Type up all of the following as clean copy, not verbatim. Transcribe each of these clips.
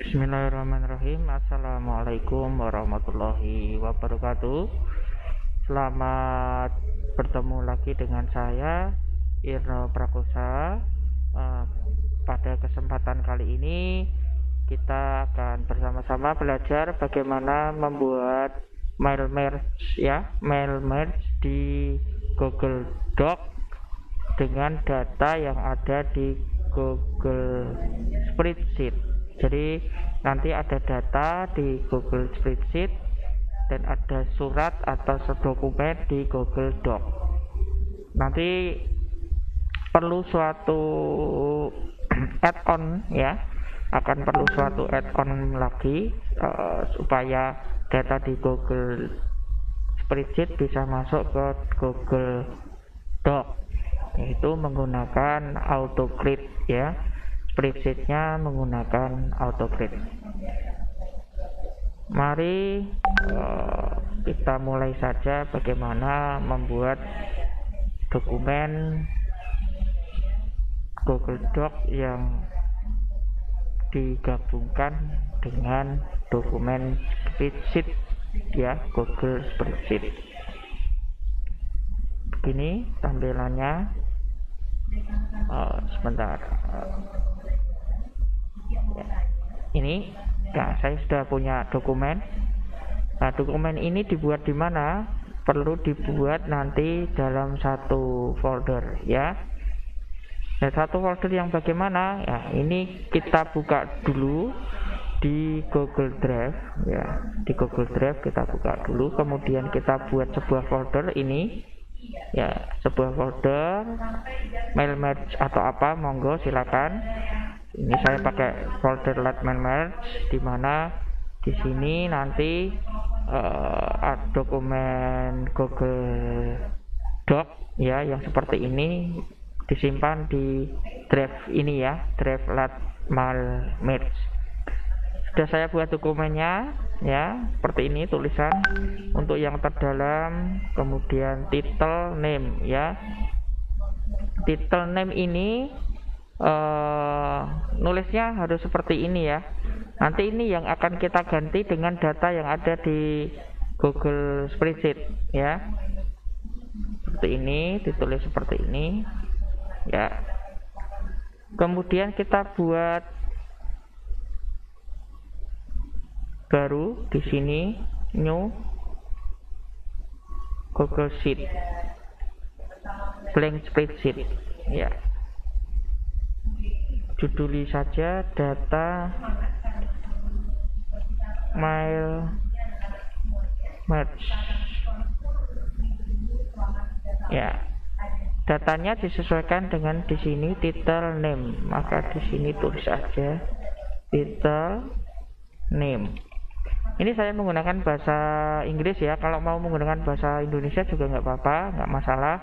Bismillahirrahmanirrahim. Assalamualaikum warahmatullahi wabarakatuh. Selamat bertemu lagi dengan saya Irno Prakosa. Pada kesempatan kali ini kita akan bersama-sama belajar bagaimana membuat mail merge di Google Doc dengan data yang ada di Google Spreadsheet. Jadi nanti ada data di Google Spreadsheet dan ada surat atau dokumen di Google Doc. Nanti perlu suatu add-on akan perlu suatu add-on lagi supaya data di Google Spreadsheet bisa masuk ke Google Doc, yaitu menggunakan AutoCrate Spreadsheet-nya menggunakan AutoCrate. Mari kita mulai saja bagaimana membuat dokumen Google Doc yang digabungkan dengan dokumen Spreadsheet Google Spreadsheet. Begini tampilannya. Sebentar. Ini saya sudah punya dokumen. Nah, dokumen ini dibuat di mana? Perlu dibuat nanti dalam satu folder Dan satu folder yang bagaimana? Ini kita buka dulu di Google Drive Di Google Drive kita buka dulu, kemudian kita buat sebuah folder ini. Sebuah folder mail merge atau apa, monggo silakan. Ini saya pakai folder let mail merge, di mana di sini nanti dokumen Google Doc yang seperti ini disimpan di drive ini drive let mail merge. Sudah saya buat dokumennya seperti ini tulisan untuk yang terdalam, kemudian title name title name ini nulisnya harus seperti ini nanti ini yang akan kita ganti dengan data yang ada di Google Spreadsheet seperti ini, ditulis seperti ini kemudian kita buat baru di sini new Google Sheet blank spreadsheet juduli saja data mail merge datanya disesuaikan dengan di sini title name, maka di sini tulis saja title name. Ini saya menggunakan bahasa Inggris kalau mau menggunakan bahasa Indonesia juga nggak apa-apa, nggak masalah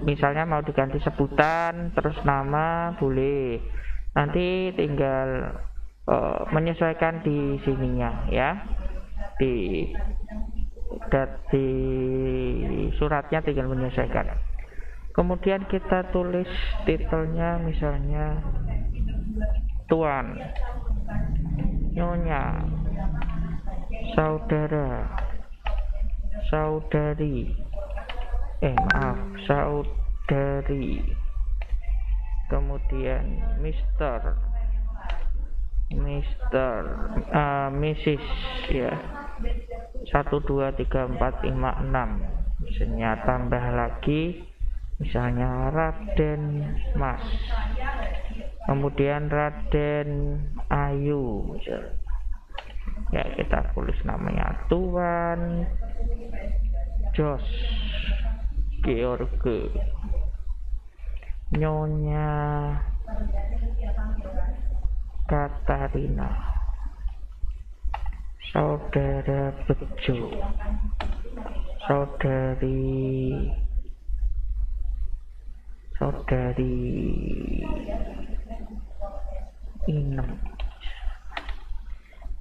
misalnya mau diganti sebutan terus nama boleh, nanti tinggal menyesuaikan di sininya di suratnya tinggal menyesuaikan. Kemudian kita tulis titelnya misalnya Tuan, Nyonya, Saudara, Saudari, Saudari, kemudian Mr., Mrs. 1, 2, 3, 4, 5, 6 misalnya, tambah lagi misalnya Raden Mas, kemudian Raden Ayu kita tulis namanya Tuan Jos George, Nyonya Katarina, Saudara Bejo, Saudari Inem,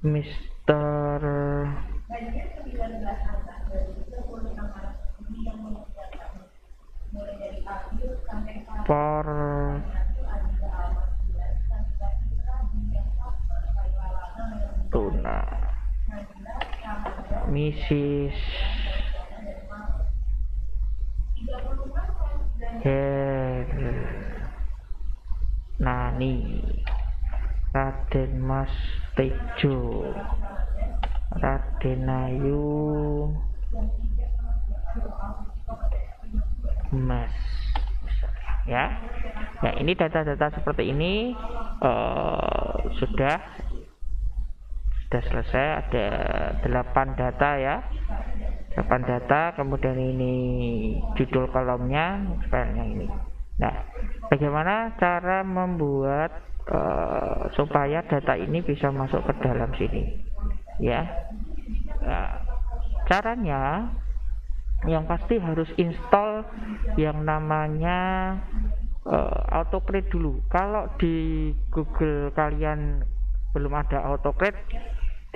Mister for Mrs. Hernani, Raden Mas Tejo, Raden Ayu Mas, ya. Nah, ini data-data seperti ini sudah selesai. Ada 8 data ya, 8 data. Kemudian ini judul kolomnya, filenya ini. Nah, bagaimana cara membuat supaya data ini bisa masuk ke dalam sini ya? Nah, caranya yang pasti harus install yang namanya AutoCrate dulu. Kalau di Google kalian belum ada AutoCrate,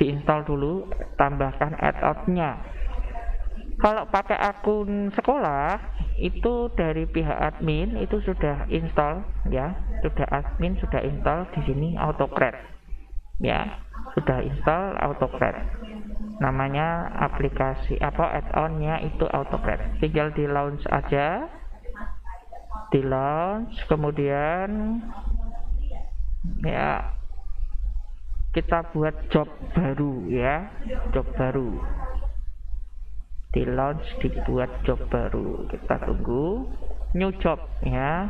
diinstal dulu, tambahkan add-on-nya. Kalau pakai akun sekolah itu dari pihak admin itu sudah install ya, admin sudah install di sini AutoCrate ya, sudah install AutoCrate. Namanya aplikasi add-onnya itu AutoCrate. Tinggal di launch aja, di launch, kemudian ya kita buat job baru ya, job baru. Di launch, dibuat job baru. Kita tunggu new job ya.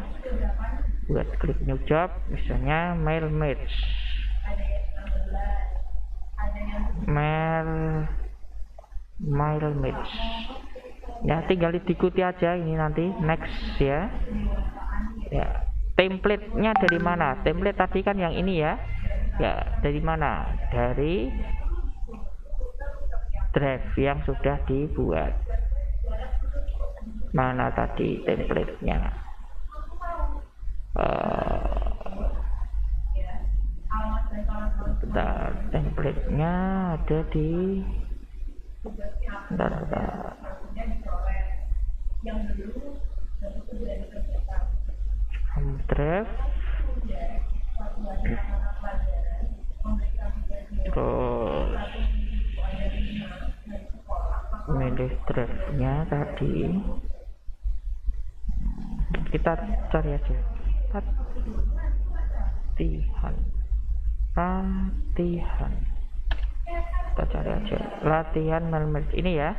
Buat klik new job, misalnya mail match. Mail match. Ya, tinggal diikuti aja ini nanti next ya. Ya, template-nya dari mana? Template tadi kan yang ini ya. Ya, dari mana? Dari drive yang sudah dibuat. Mana tadi template-nya? Template-nya ada di drive, terus milih drive-nya tadi, kita cari aja latihan, kita cari aja latihan mail ini ya,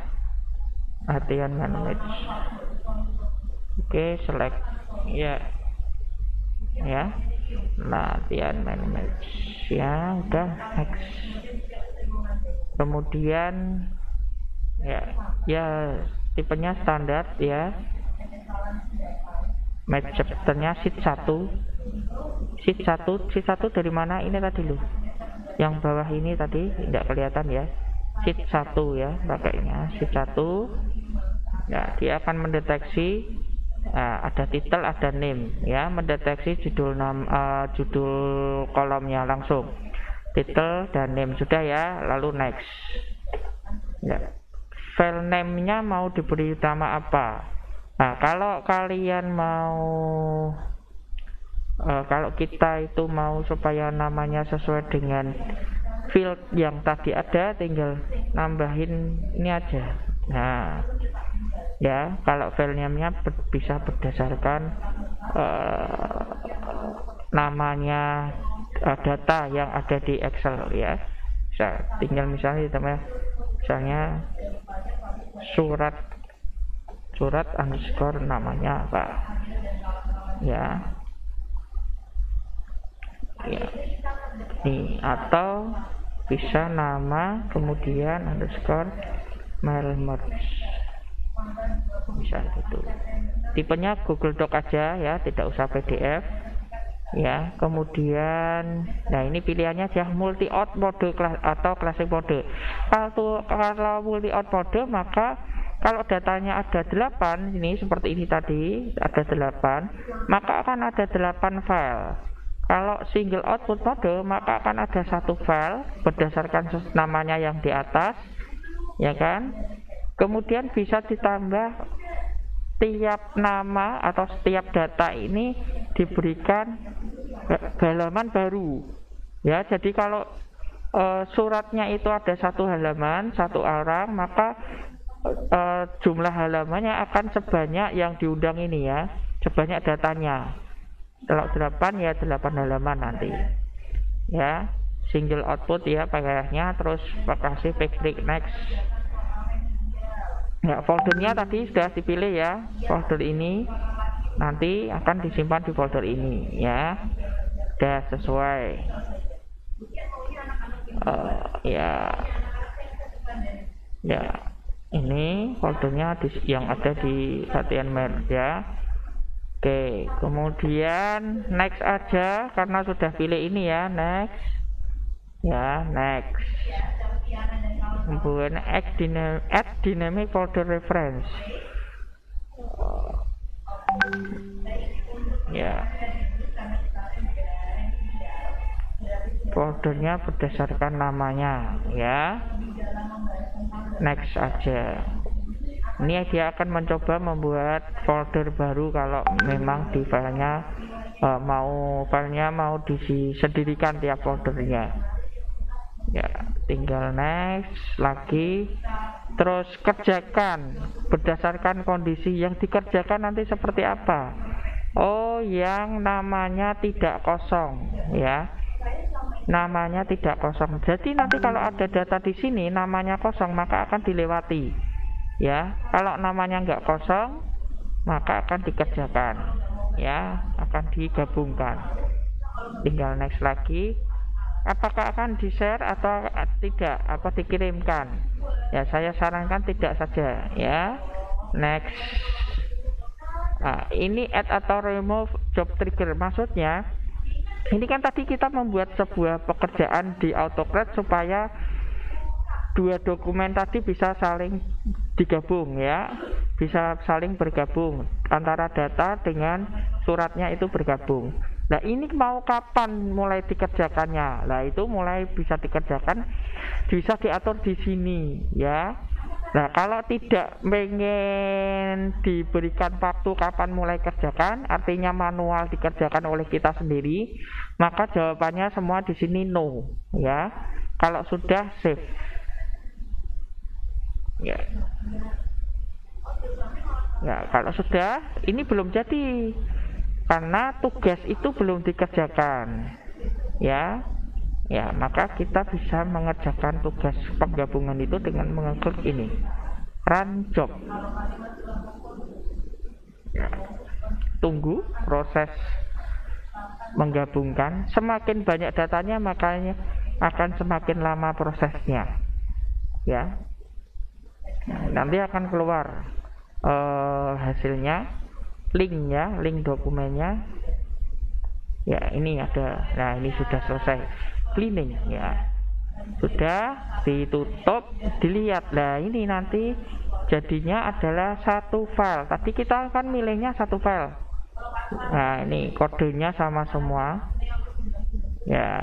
latihan mail. Oke, select ya, latihan mail ya, udah next. Kemudian ya tipenya standar ya, match chapternya sheet 1 dari mana ini tadi loh, yang bawah ini tadi tidak kelihatan ya, sheet 1 ya, pakainya sheet 1 ya. Dia akan mendeteksi ada title, ada name ya, mendeteksi judul kolomnya langsung, title dan name sudah ya, lalu next ya. File name-nya mau diberi nama apa? Nah, kalau kalian mau kalau kita itu mau supaya namanya sesuai dengan field yang tadi ada, tinggal nambahin ini aja. Nah, ya, kalau file name-nya bisa berdasarkan namanya data yang ada di Excel ya. Bisa tinggal misalnya surat underscore namanya apa ya, nih, atau bisa nama kemudian underscore mail merge, bisa gitu. Tipenya Google Doc aja ya, tidak usah PDF ya. Kemudian nah ini pilihannya ya, multi out mode atau classic mode. Kalau multi out mode, maka kalau datanya ada 8 ini seperti ini tadi, ada 8, maka akan ada 8 file. Kalau single output mode, maka akan ada 1 file berdasarkan namanya yang di atas ya kan. Kemudian bisa ditambah tiap nama atau setiap data ini diberikan halaman baru ya. Jadi kalau suratnya itu ada satu halaman, satu orang, maka jumlah halamannya akan sebanyak yang diundang ini ya, sebanyak datanya. Kalau 8 ya 8 halaman nanti ya, single output ya pakaiannya. Terus kasih klik next ya. Foldernya tadi sudah dipilih ya, folder ini nanti akan disimpan di folder ini ya, sudah sesuai ya ini foldernya yang ada di latihan merge ya. Oke, kemudian next aja karena sudah pilih ini ya, next ya, next. Kemudian add dynamic folder reference ya, foldernya berdasarkan namanya ya, next aja. Ini dia akan mencoba membuat folder baru kalau memang di filenya mau disendirikan tiap foldernya ya. Tinggal next lagi, terus kerjakan berdasarkan kondisi yang dikerjakan nanti seperti apa. Oh, yang namanya tidak kosong ya, namanya tidak kosong. Jadi nanti kalau ada data di sini namanya kosong maka akan dilewati ya. Kalau namanya nggak kosong maka akan dikerjakan ya, akan digabungkan. Tinggal next lagi, apakah akan di share atau tidak, apa dikirimkan ya. Saya sarankan tidak saja ya, next. Nah, ini add atau remove job trigger, maksudnya ini kan tadi kita membuat sebuah pekerjaan di AutoCAD supaya dua dokumen tadi bisa saling digabung ya, bisa saling bergabung antara data dengan suratnya itu bergabung. Nah, ini mau kapan mulai dikerjakannya? Nah, itu mulai bisa dikerjakan, bisa diatur di sini ya. Nah, kalau tidak pengen diberikan waktu kapan mulai kerjakan, artinya manual dikerjakan oleh kita sendiri, maka jawabannya semua di sini no ya. Kalau sudah save ya. Ya, kalau sudah ini belum jadi karena tugas itu belum dikerjakan ya. Ya, maka kita bisa mengerjakan tugas penggabungan itu dengan mengeklik ini run job ya. Tunggu proses menggabungkan. Semakin banyak datanya makanya akan semakin lama prosesnya ya. Nanti akan keluar hasilnya, linknya, link dokumennya ya. Ini ada. Nah, ini sudah selesai cleaning ya, sudah ditutup, dilihat. Nah, ini nanti jadinya adalah satu file. Tadi kita kan milihnya satu file. Nah, ini kodenya sama semua ya.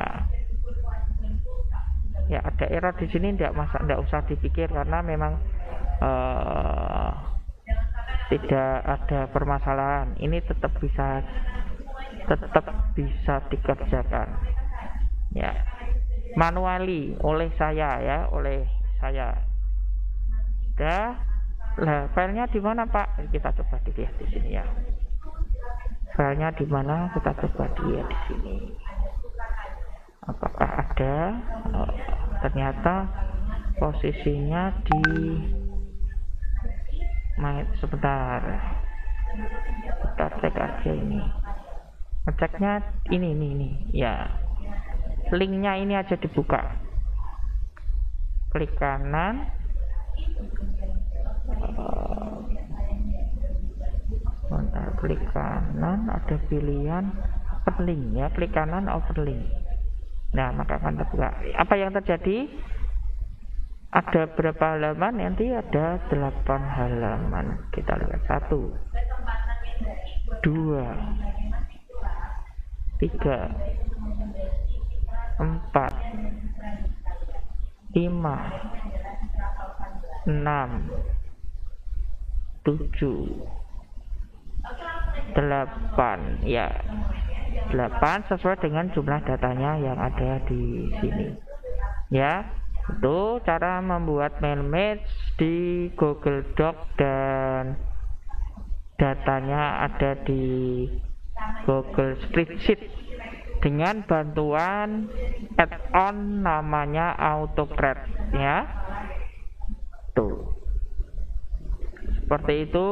Ya, ada error di sini, tidak usah dipikir karena memang tidak ada permasalahan. Ini tetap bisa dikerjakan ya, manually oleh saya ya, oleh saya. Dah, lah filenya di mana Pak? Kita coba dilihat di sini ya. Filenya di mana? Kita coba dilihat di sini. Apakah ada? Ternyata posisinya di sebentar. Kita cek aja ini. Ngeceknya ini ya. Linknya ini aja dibuka. Klik kanan. Klik kanan, ada pilihan overlink ya. Klik kanan overlink. Nah, maka akan terbuka. Apa yang terjadi? Ada berapa halaman? Nanti ada 8 halaman. Kita lihat 1 2 3 4 5 6 7 8 ya. 8 sesuai dengan jumlah datanya yang ada di sini ya. Itu cara membuat mailmatch di Google Doc dan datanya ada di Google Spreadsheet dengan bantuan add-on namanya AutoCred, ya. Tuh. Seperti itu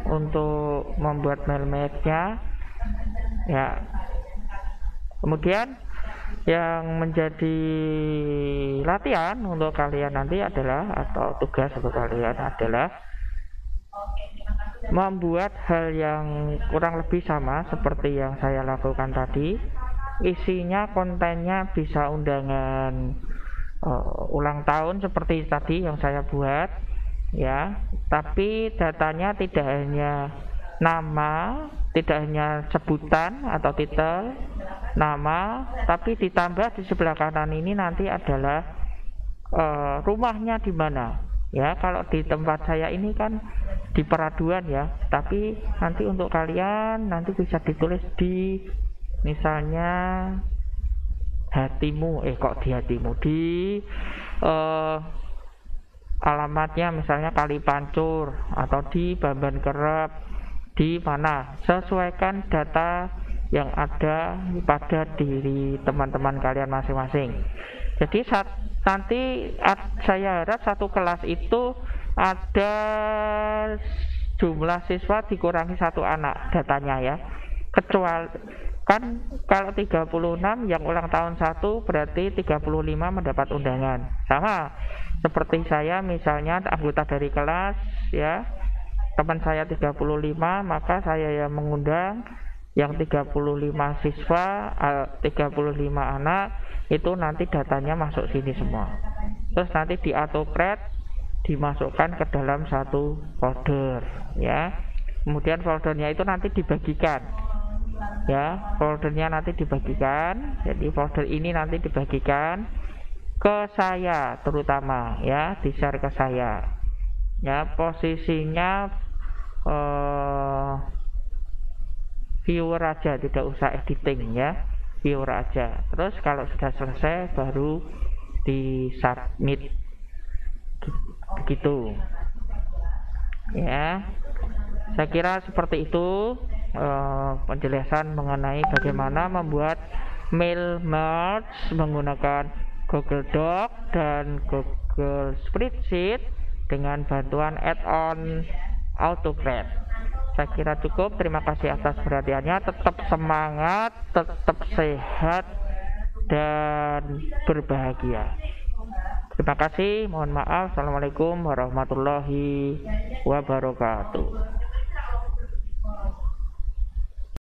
untuk membuat mailmatch-nya, ya. Kemudian yang menjadi latihan untuk kalian nanti adalah, atau tugas untuk kalian adalah membuat hal yang kurang lebih sama seperti yang saya lakukan tadi. Isinya, kontennya bisa undangan ulang tahun seperti tadi yang saya buat, ya. Tapi datanya tidak hanya nama, tidak hanya sebutan atau titel nama, tapi ditambah di sebelah kanan ini nanti adalah rumahnya di mana, ya. Kalau di tempat saya ini kan di Peraduan, ya, tapi nanti untuk kalian nanti bisa ditulis di misalnya Hatimu, di Hatimu, di alamatnya misalnya Kali Pancur atau di Bamban Kerep, di mana, sesuaikan data yang ada pada diri teman-teman kalian masing-masing. Jadi nanti saya harap satu kelas itu ada jumlah siswa dikurangi 1 anak datanya, ya. Kecuali kan kalau 36 yang ulang tahun 1 berarti 35 mendapat undangan. Sama seperti saya misalnya anggota dari kelas, ya. Teman saya 35, maka saya yang mengundang yang 35 siswa, 35 anak itu nanti datanya masuk sini semua. Terus nanti di AutoCred dimasukkan ke dalam satu folder, ya. Kemudian foldernya itu nanti dibagikan, ya. Foldernya nanti dibagikan. Jadi folder ini nanti dibagikan ke saya terutama, ya, di-share ke saya, ya. Posisinya viewer aja, tidak usah editing, ya. Viewer aja. Terus kalau sudah selesai baru di submit, begitu, ya. Saya kira seperti itu penjelasan mengenai bagaimana membuat mail merge menggunakan Google Doc dan Google Spreadsheet dengan bantuan add-on AutoCred. Saya kira cukup. Terima kasih atas perhatiannya. Tetap semangat, tetap sehat dan berbahagia. Terima kasih. Mohon maaf. Assalamualaikum warahmatullahi wabarakatuh.